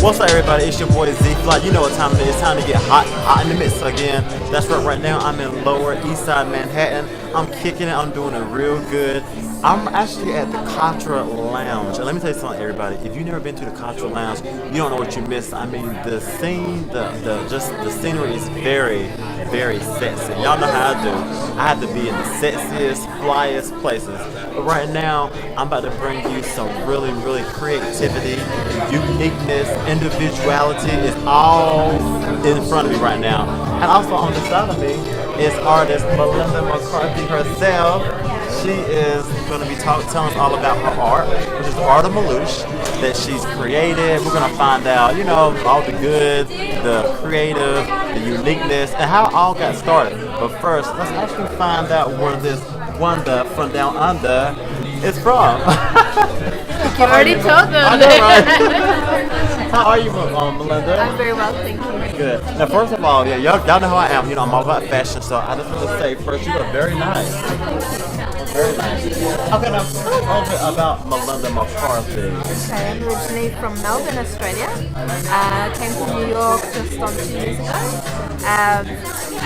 What's up, everybody? It's your boy Z Fly. You know what time it is. It's time to get hot in the mix again. That's right now I'm in Lower East Side Manhattan. I'm kicking it. I'm doing it real good. I'm actually at the Contra Lounge. And let me tell you something, everybody. If you've never been to the Contra Lounge, you don't know what you missed. I mean, the scene, the scenery is very, very sexy. Y'all know how I do. I have to be in the sexiest, flyest places. But right now, I'm about to bring you some really, really creativity, uniqueness, individuality. It's all in front of me right now. And also on the side of me is artist Melinda McCarthy herself. She is going to be telling us all about her art, which is the Art of Melush that she's created. We're going to find out, all the good, the creative, the uniqueness, and how it all got started. But first, let's actually find out where this wonder from down under is from. You already told them. I know, right? How are you, Melinda? I'm very well, thank you. Good. Now, first of all, y'all know how I am. I'm all about fashion, so I just want to say, first, you look very nice. Very nice. Okay, now tell us a little bit about Melinda McCarthy. Okay, I'm originally from Melbourne, Australia. Came to New York just on 2 years ago.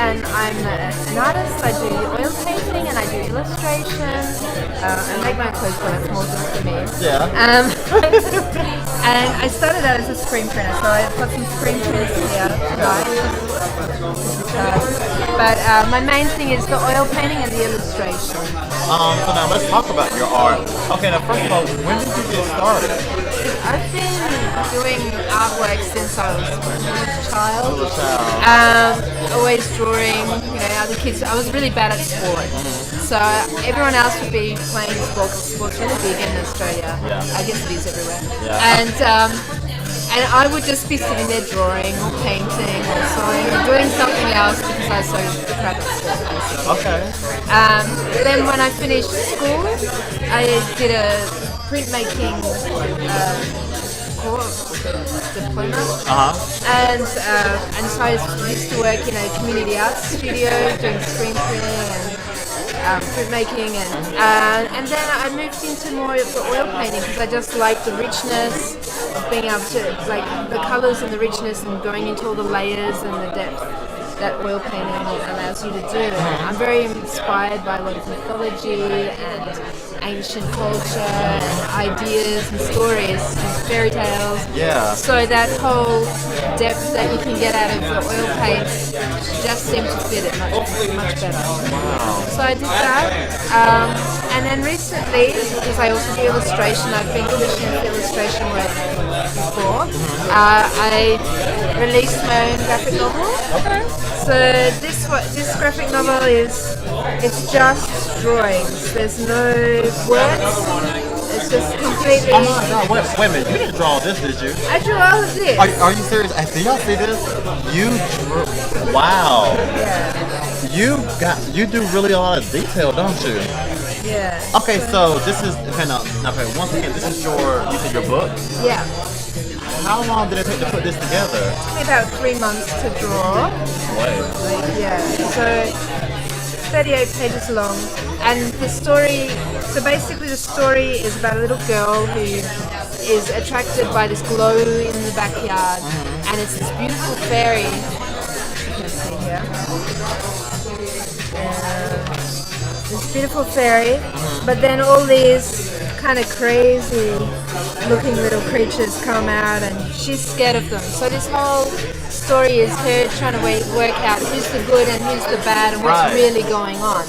And I'm an artist. I do oil painting and I do illustration. I make my own clothes, but it's more just for me. Yeah. And I started out as a screen printer, so I've got some screen printers here tonight. But my main thing is the oil painting and the illustration. So now let's talk about your art. Okay, now first of all, when did you get started? I've been doing artwork since I was a child. Always drawing, other kids. I was really bad at sport. So everyone else would be playing sports. Sports really big in Australia. Yeah. I guess it is everywhere. Yeah. And I would just be sitting there drawing or painting or sewing or doing something else because I was so crap at sport, basically. Okay. Then when I finished school, I did a printmaking course, diploma. And so I used to work in a community arts studio doing screen printing and printmaking, and then I moved into more of the oil painting because I just like the richness of being able to, like the colours and the richness and going into all the layers and the depth that oil painting allows you to do. I'm very inspired by a lot of mythology and ancient culture and ideas and stories and fairy tales. Yeah. So that whole depth that you can get out of the oil paints just seemed to fit it much better. Wow. So I did that. And then recently, because I also do illustration, I've been commissioned illustration work before. I released my own graphic novel. Okay. So this graphic novel it's just drawings. There's no words. It's just completely. Oh my God! Wait a minute! You didn't draw this, did you? I drew all of this. Are you serious? Do y'all see this? You drew. Wow. Yeah. You do really a lot of detail, don't you? Yeah. Okay, so this is once again, this is you said your book? Yeah. How long did it take to put this together? It took me about 3 months to draw. Wait. Yeah. So 38 pages long, and the story. So basically, the story is about a little girl who is attracted by this glow in the backyard, and it's this beautiful fairy. You can see here. This beautiful fairy, but then all these kind of crazy looking little creatures come out and she's scared of them. So this whole story is her trying to work out who's the good and who's the bad and what's really going on.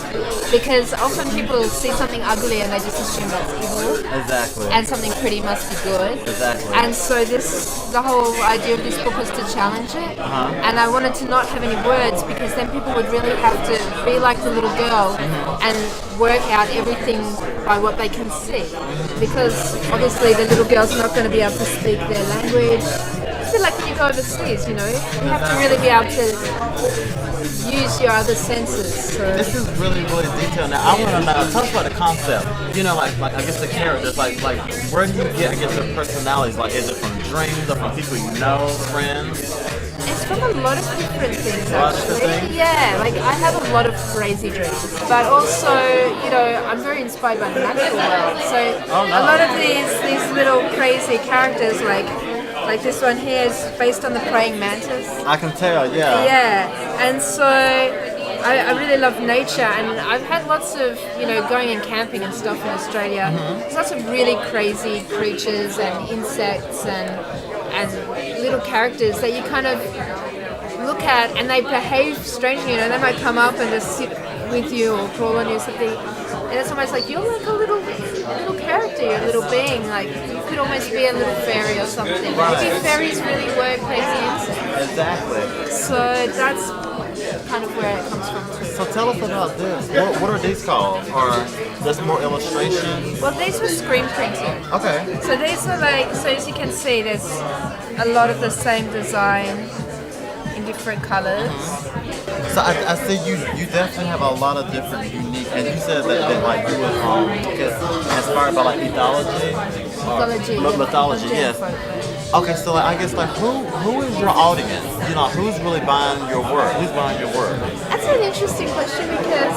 Because often people see something ugly and they just assume that's evil. Exactly. And something pretty must be good. Exactly. And so the whole idea of this book was to challenge it. And I wanted to not have any words because then people would really have to be like the little girl and work out everything by what they can see. Because obviously the little girl's not going to be able to speak their language. It's a bit like when you go overseas, you have to really be able to use your other senses. So. This is really, really detailed. Now, I want to know, tell us about the concept. Like I guess the characters, like where do you get, I guess, their personalities? Like, is it from dreams or from people you know, friends? It's from a lot of different things, actually. Yeah, like I have a lot of crazy dreams, but also, I'm very inspired by the natural world. So a lot of these little crazy characters, like Like this one here is based on the praying mantis. I can tell, yeah. Yeah, and so I really love nature, and I've had lots of, going and camping and stuff in Australia. There's lots of really crazy creatures and insects and little characters that you kind of look at, and they behave strangely. They might come up and just sit with you or crawl on you or something, and it's almost like you're like a little character, you're a little being. Like you could almost be a little fairy or something. Right. Maybe fairies really were crazy insects. Exactly. So that's kind of where it comes from too. So tell us about this. What are these called? Or there's more illustrations? Well, these were screen printed. Okay. So these are so as you can see, there's a lot of the same design in different colors. So I see you definitely have a lot of different unique, and you said that like you were get inspired by like mythology? Mythology, yes. Okay, so I guess who is your audience? Who's really buying your work? Who's buying your work? That's an interesting question, because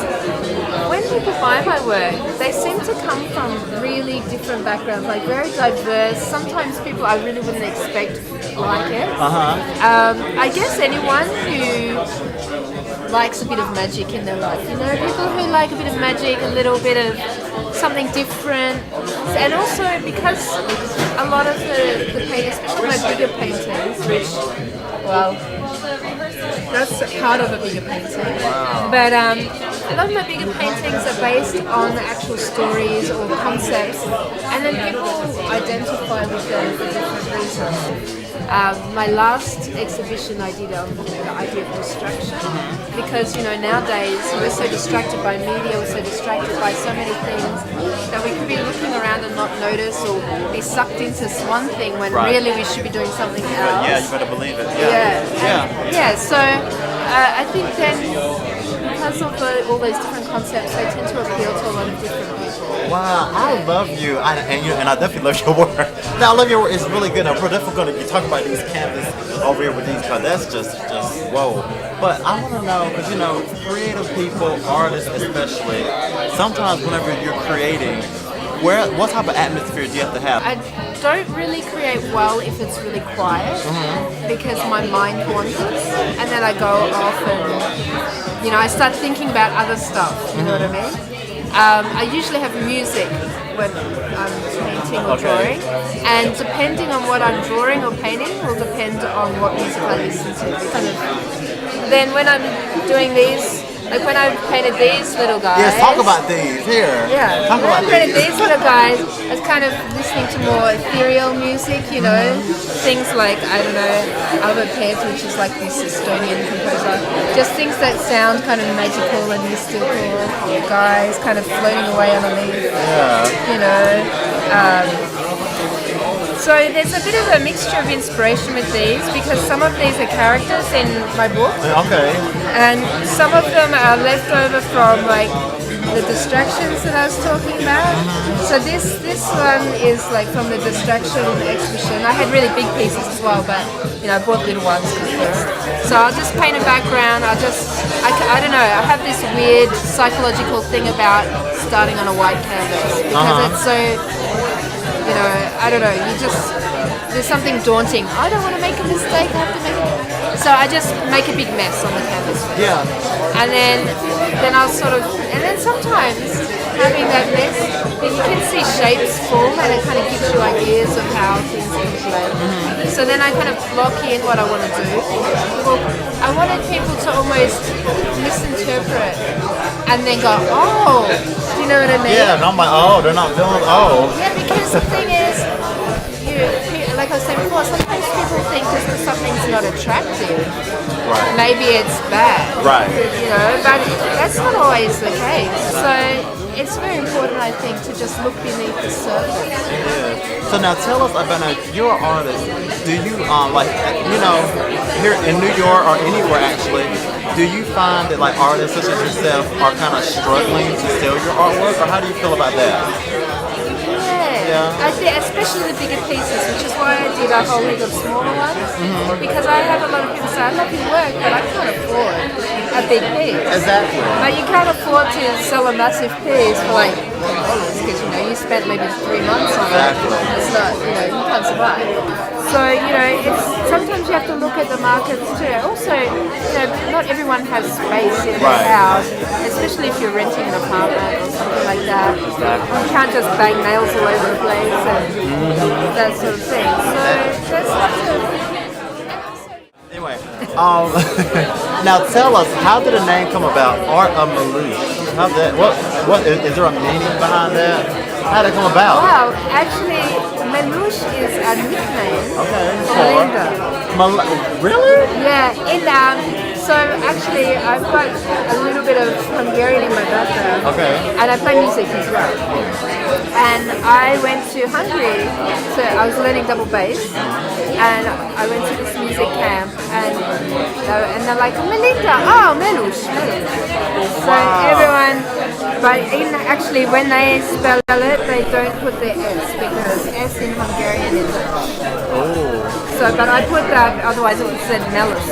when people buy my work, they seem to come from really different backgrounds, like very diverse. Sometimes people I really wouldn't expect like it. I guess anyone who likes a bit of magic in their life. People who like a bit of magic, a little bit of something different. And also because a lot of the paintings, especially my bigger paintings, which, well, that's part of a bigger painting. Wow. But a lot of my bigger paintings are based on actual stories or concepts, and then people identify with them for different reasons. My last exhibition I did on the idea of distraction, because nowadays we're so distracted by media, we're so distracted by so many things that we could be looking around and not notice, or be sucked into one thing when really we should be doing something else. Yeah, you better believe it. Yeah. So I think then, because of all those different concepts, they tend to appeal to a lot of different people. Wow, I love you, and I definitely love your work. Now, I love your work. It's really good. We're definitely going to be talking about these canvas over here with these, because that's just whoa. But I want to know, because creative people, artists especially, sometimes whenever you're creating, what type of atmosphere do you have to have? I don't really create well if it's really quiet, because my mind wanders, and then I go off and I start thinking about other stuff. You know what I mean? I usually have music when I'm painting or drawing, and depending on what I'm drawing or painting will depend on what music I listen to. Then when I'm doing these, like when I painted these little guys. Yes, talk about these here. Yeah, talk about when I painted these little guys, I was kind of listening to more ethereal music, things like, I don't know, Albert Pett, which is like this Estonian composer, just things that sound kind of magical and mystical, guys kind of floating away on a leaf, So there's a bit of a mixture of inspiration with these, because some of these are characters in my book. Okay. And some of them are left over from like the distractions that I was talking about. So this one is like from the distraction exhibition. I had really big pieces as well, but I bought little ones. So I'll just paint a background. I don't know. I have this weird psychological thing about starting on a white canvas, because it's so. I don't know, there's something daunting. I don't want to make a mistake, I have to make it. So I just make a big mess on the canvas. Yeah. And then I'll and then sometimes having that mess, then you can see shapes form, and it kind of gives you ideas of how things can play. So then I kind of block in what I want to do. Well, I wanted people to almost misinterpret and then go, oh, do you know what I mean? Yeah, and I'm like, oh, they're not feeling, Yeah, because the thing is, like I was saying before, sometimes people think just because something's not attractive, maybe it's bad. Right. But that's not always the case. So it's very important, I think, to just look beneath the surface. Yeah. So now tell us about, you're an artist. Do you, here in New York or anywhere actually, do you find that like artists such as yourself are kind of struggling to sell your artwork, or how do you feel about that? yeah. Actually, especially the bigger pieces, which is why I did a whole heap of smaller ones. Because I have a lot of people say, I love your work, but I can't afford a big piece. Exactly. But you can't afford to sell a massive piece for like $10 because you spent maybe 3 months on it. It's not, you can't survive. So it's sometimes you have to look at the markets too. Also, not everyone has space in their house, especially if you're renting an apartment or something like that. You can't just bang nails all over the place and that sort of thing. So there's lots of. Anyway, now tell us, how did the name come about? Art of Melush. How that? What is there a meaning behind that? How did it come about? Wow, actually, Melush is a nickname for Melinda. Really? Yeah, so actually I've got a little bit of Hungarian in my background. Okay. And I play music as well. And I went to Hungary, so I was learning double bass, and I went to this music camp, and they're like, Melinda, Melush. So everyone, but actually when they spell it, they don't put the S, because S in Hungarian is So, but I put that, otherwise it would say Melush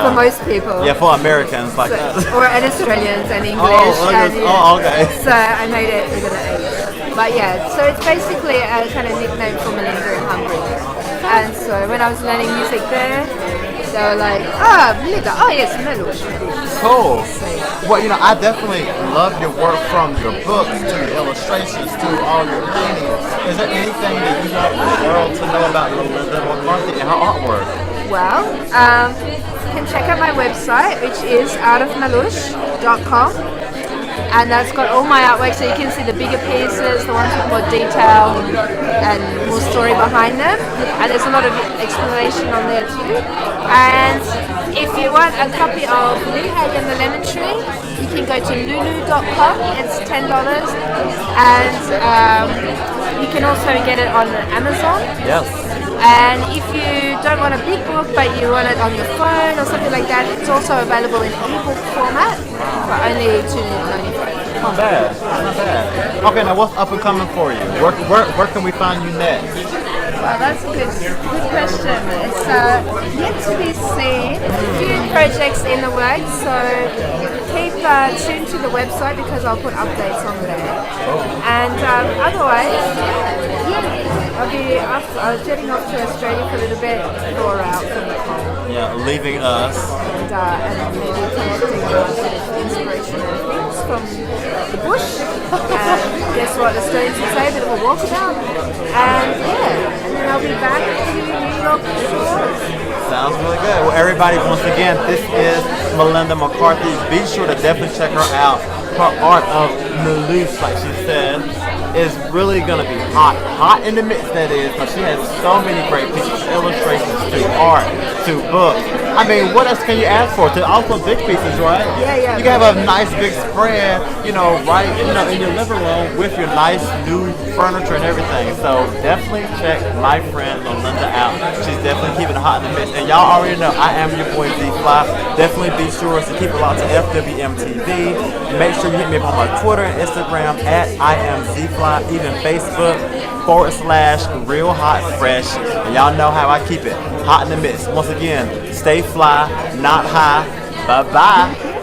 for most people. Yeah, for Americans like that. And Australians and English. Okay. So I made it with an H. But yeah, so it's basically a kind of nickname for Melinda in Hungary. And so when I was learning music there, they were like, Melinda, yes, Melush. Cool. Well, I definitely love your work, from your books to your illustrations to all your paintings. Is there anything that you want the world to know about Melinda McCarthy and her artwork? Well, you can check out my website, which is artofmelush.com. And that's got all my artwork, so you can see the bigger pieces, the ones with more detail and more story behind them. And there's a lot of explanation on there too. And if you want a copy of Liheg and the Lemon Tree, you can go to lulu.com. It's $10. And you can also get it on Amazon. Yes. And if you don't want a big book, but you want it on your phone or something like that, it's also available in ebook format for only $2.95. Not bad. Not bad. Okay, now what's up and coming for you? Where can we find you next? Well, that's a good question. It's yet to be seen. A few projects in the works, so keep tuned to the website because I'll put updates on there. And otherwise, I was jetting off to Australia for a little bit, thaw out from the cold. Yeah, leaving us. And maybe collecting a bit of inspiration and things from the bush. And guess what? Australians would say, a bit of a walkabout. And then I'll be back to New York shores. Sounds really good. Well, everybody, once again, this is Melinda McCarthy. Be sure to definitely check her out. Her Art of Melush, like she said, is really going to be hot in the midst, that is, because she has so many great pieces, illustrations, to art, to books. I mean, what else can you ask for? To also big pieces, right? Yeah. You can have a nice big spread, right, in your living room with your nice new furniture and everything. So definitely check my friend Melinda out. She's definitely keeping it hot in the midst. And y'all already know, I am your boy Z-Fly. Definitely be sure to keep it locked to FWMTV. Make sure you hit me up on my Twitter and Instagram at IamZFly, even Facebook /Real Hot Fresh. And y'all know how I keep it hot in the midst. Once again, stay fly, not high. Bye-bye.